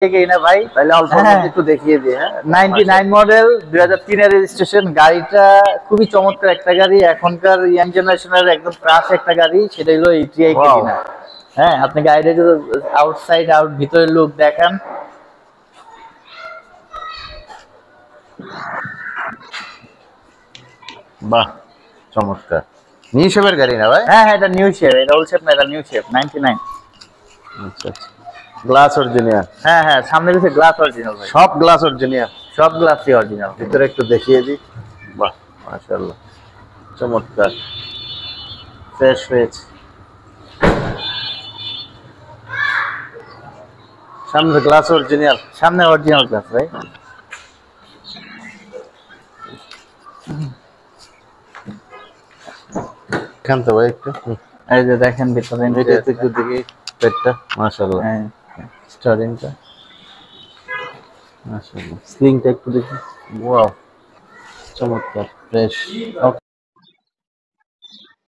থেকে না ভাই, তাহলে অল্প একটু দেখিয়ে দিই। হ্যাঁ, 99 মডেল 2003 এর রেজিস্ট্রেশন। গাড়িটা খুবই চমৎকার একটা গাড়ি, এখনকার ইয়াং জেনারেশনের একদম ক্লাস একটা গাড়ি, সেটা হলো ইটিআই কেটিনা। হ্যাঁ, আপনি গাড়িটা যদি আউটসাইড আউট ভিতরের লুক দেখান, বাহ চমৎকার। নিউ শেপের গাড়ি না ভাই? হ্যাঁ হ্যাঁ, এটা নিউ শেপ, এটা ওল্ড শেপ না, এটা নিউ শেপ 99। আচ্ছা আচ্ছা, গ্লাস অরিজিনাল। হ্যাঁ হ্যাঁ, সামনে দিকে গ্লাস অরিজিনাল ভাই, সব গ্লাস অরিজিনাল, সব গ্লাসই অরিজিনাল। ভিতরে একটু দেখিয়ে দিই। বাহ মাশাআল্লাহ, চমৎকার, ফ্রেশ হয়েছে। সামনে গ্লাস অরিজিনাল, সামনে অরিজিনাল গ্লাস ভাই। এখান তো ভাই একটু এই যে দেখেন ভিতরে এটা একটু দেখি পেটটা, মাশাআল্লাহ হ্যাঁ, স্টারিংটা, মাশাআল্লাহ। স্লিংটা একটু দেখি, ওয়াও চমৎকার, ফ্রেশ।